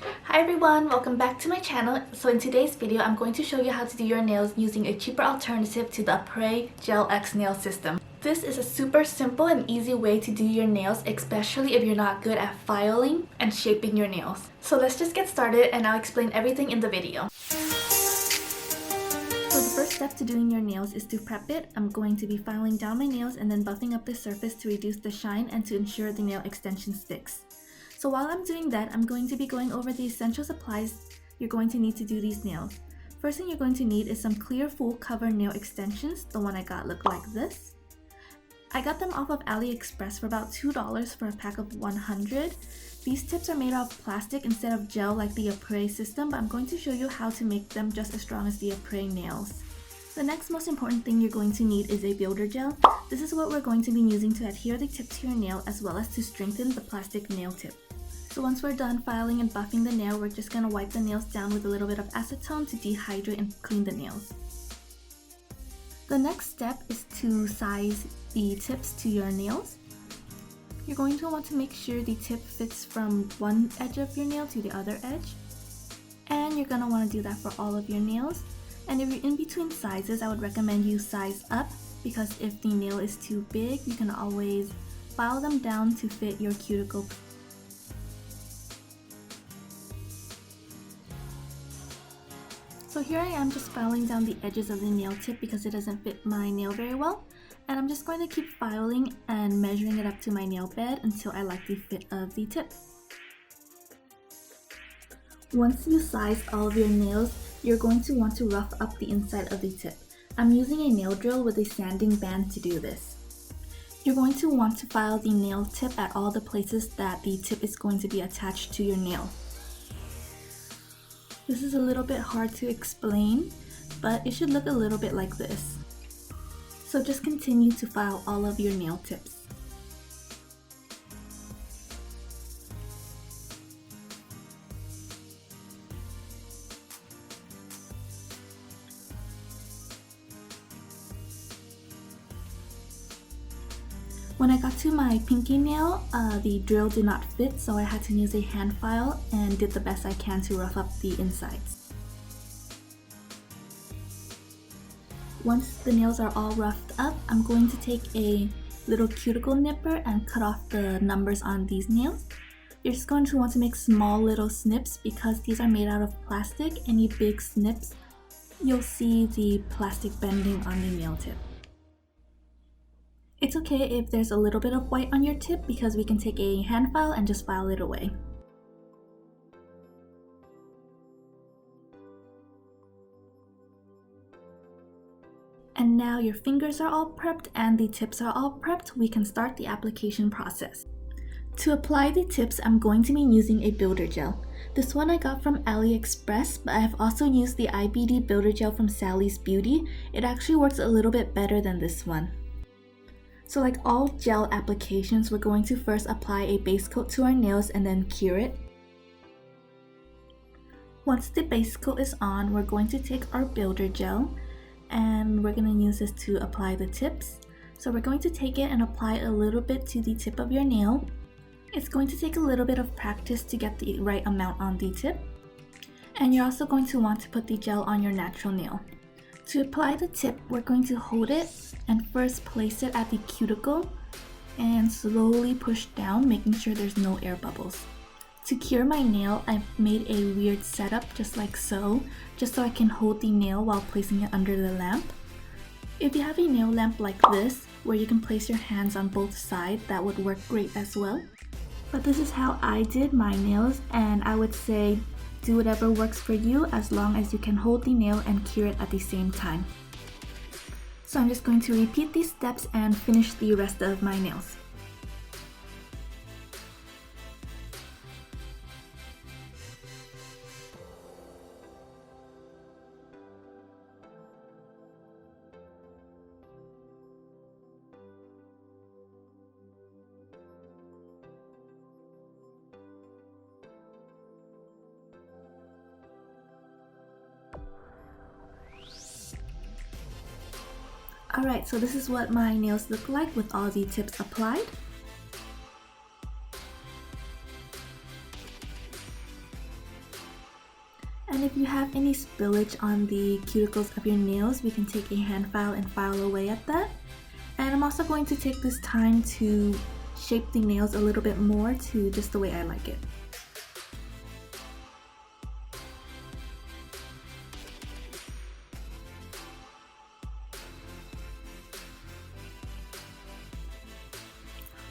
Hi everyone, welcome back to my channel. So in today's video, I'm going to show you how to do your nails using a cheaper alternative to the Apres Gel-x nail system. This is a super simple and easy way to do your nails, especially if you're not good at filing and shaping your nails. So let's just get started and I'll explain everything in the video. So the first step to doing your nails is to prep it. I'm going to be filing down my nails and then buffing up the surface to reduce the shine and to ensure the nail extension sticks. So while I'm doing that, I'm going to be going over the essential supplies you're going to need to do these nails. First thing you're going to need is some clear full cover nail extensions. The one I got looked like this. I got them off of AliExpress for about $2 for a pack of 100. These tips are made out of plastic instead of gel like the Apres system, but I'm going to show you how to make them just as strong as the Apres nails. The next most important thing you're going to need is a builder gel. This is what we're going to be using to adhere the tip to your nail as well as to strengthen the plastic nail tip. So once we're done filing and buffing the nail, we're just going to wipe the nails down with a little bit of acetone to dehydrate and clean the nails. The next step is to size the tips to your nails. You're going to want to make sure the tip fits from one edge of your nail to the other edge. And you're going to want to do that for all of your nails. And if you're in between sizes, I would recommend you size up, because if the nail is too big, you can always file them down to fit your cuticle. So here I am just filing down the edges of the nail tip because it doesn't fit my nail very well. And I'm just going to keep filing and measuring it up to my nail bed until I like the fit of the tip. Once you size all of your nails, you're going to want to rough up the inside of the tip. I'm using a nail drill with a sanding band to do this. You're going to want to file the nail tip at all the places that the tip is going to be attached to your nail. This is a little bit hard to explain, but it should look a little bit like this. So just continue to file all of your nail tips. When I got to my pinky nail, the drill did not fit, so I had to use a hand file and did the best I can to rough up the insides. Once the nails are all roughed up, I'm going to take a little cuticle nipper and cut off the numbers on these nails. You're just going to want to make small little snips because these are made out of plastic. Any big snips, you'll see the plastic bending on the nail tip. It's okay if there's a little bit of white on your tip because we can take a hand file and just file it away. And now your fingers are all prepped and the tips are all prepped, we can start the application process. To apply the tips, I'm going to be using a builder gel. This one I got from AliExpress, but I've also used the IBD builder gel from Sally's Beauty. It actually works a little bit better than this one. So like all gel applications, we're going to first apply a base coat to our nails and then cure it. Once the base coat is on, we're going to take our builder gel and we're going to use this to apply the tips. So we're going to take it and apply a little bit to the tip of your nail. It's going to take a little bit of practice to get the right amount on the tip. And you're also going to want to put the gel on your natural nail. To apply the tip, we're going to hold it and first place it at the cuticle and slowly push down, making sure there's no air bubbles. To cure my nail, I've made a weird setup just like so, just so I can hold the nail while placing it under the lamp. If you have a nail lamp like this, where you can place your hands on both sides, that would work great as well. But this is how I did my nails, and I would say do whatever works for you as long as you can hold the nail and cure it at the same time. So I'm just going to repeat these steps and finish the rest of my nails. Alright, so this is what my nails look like with all the tips applied. And if you have any spillage on the cuticles of your nails, we can take a hand file and file away at that. And I'm also going to take this time to shape the nails a little bit more to just the way I like it.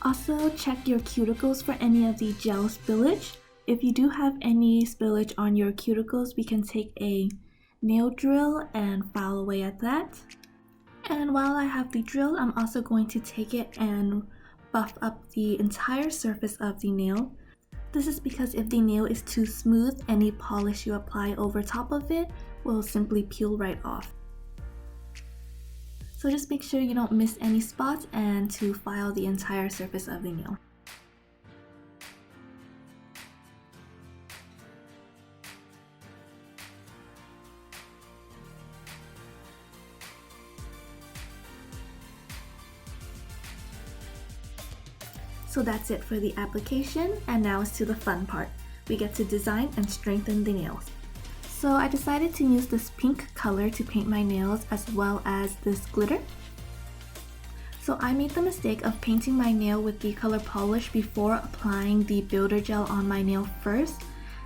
Also, check your cuticles for any of the gel spillage. If you do have any spillage on your cuticles, we can take a nail drill and file away at that. And while I have the drill, I'm also going to take it and buff up the entire surface of the nail. This is because if the nail is too smooth, any polish you apply over top of it will simply peel right off. So just make sure you don't miss any spots and to file the entire surface of the nail. So that's it for the application, and now it's to the fun part. We get to design and strengthen the nails. So I decided to use this pink color to paint my nails as well as this glitter. So I made the mistake of painting my nail with the color polish before applying the builder gel on my nail first.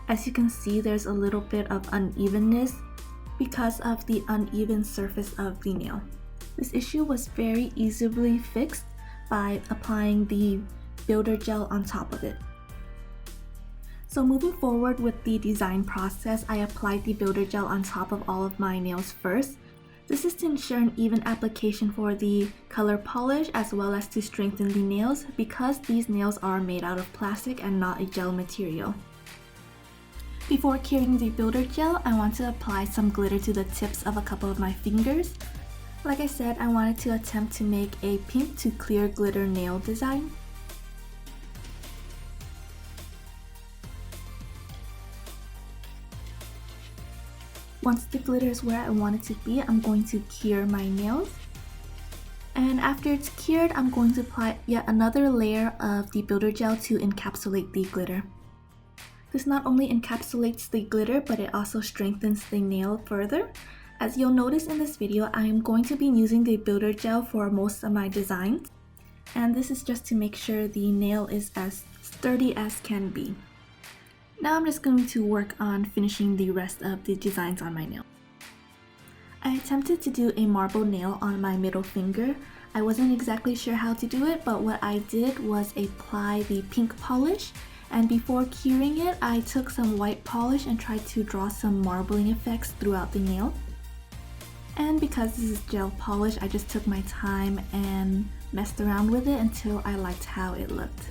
As you can see, there's a little bit of unevenness because of the uneven surface of the nail. This issue was very easily fixed by applying the builder gel on top of it. So moving forward with the design process, I applied the builder gel on top of all of my nails first. This is to ensure an even application for the color polish as well as to strengthen the nails because these nails are made out of plastic and not a gel material. Before curing the builder gel, I want to apply some glitter to the tips of a couple of my fingers. Like I said, I wanted to attempt to make a pink to clear glitter nail design. Once the glitter is where I want it to be, I'm going to cure my nails. And after it's cured, I'm going to apply yet another layer of the builder gel to encapsulate the glitter. This not only encapsulates the glitter, but it also strengthens the nail further. As you'll notice in this video, I am going to be using the builder gel for most of my designs. And this is just to make sure the nail is as sturdy as can be. Now I'm just going to work on finishing the rest of the designs on my nail. I attempted to do a marble nail on my middle finger. I wasn't exactly sure how to do it, but what I did was apply the pink polish, and before curing it, I took some white polish and tried to draw some marbling effects throughout the nail. And because this is gel polish, I just took my time and messed around with it until I liked how it looked.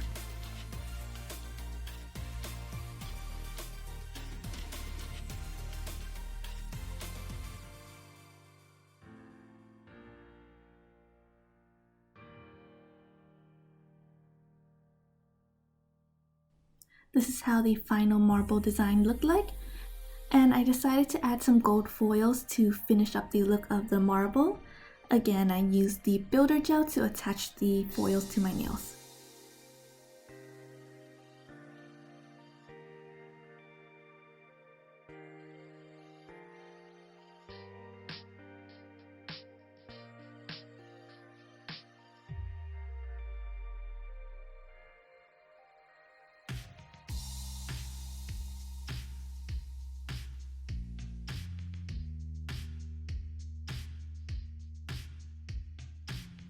This is how the final marble design looked like, and I decided to add some gold foils to finish up the look of the marble. Again, I used the builder gel to attach the foils to my nails.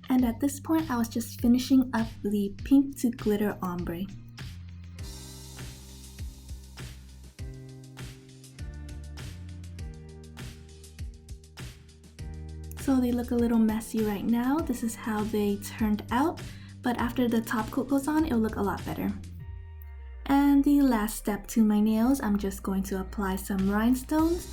And at this point, I was just finishing up the pink to glitter ombre. So they look a little messy right now. This is how they turned out, but after the top coat goes on, it'll look a lot better. And the last step to my nails, I'm just going to apply some rhinestones.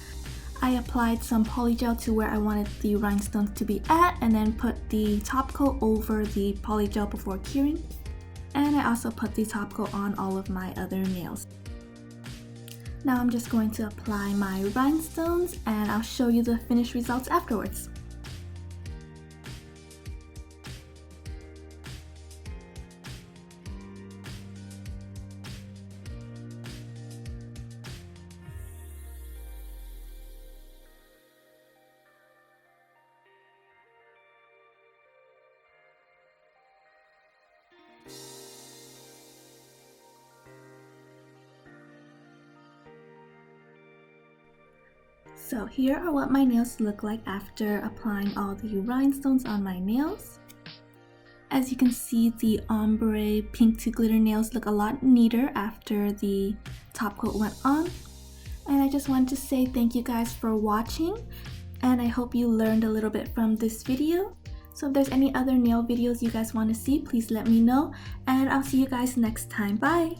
I applied some polygel to where I wanted the rhinestones to be at, and then put the top coat over the polygel before curing. And I also put the top coat on all of my other nails. Now I'm just going to apply my rhinestones, and I'll show you the finished results afterwards. So here are what my nails look like after applying all the rhinestones on my nails. As you can see, the ombre pink to glitter nails look a lot neater after the top coat went on. And I just wanted to say thank you guys for watching, and I hope you learned a little bit from this video. So if there's any other nail videos you guys want to see, please let me know, and I'll see you guys next time. Bye!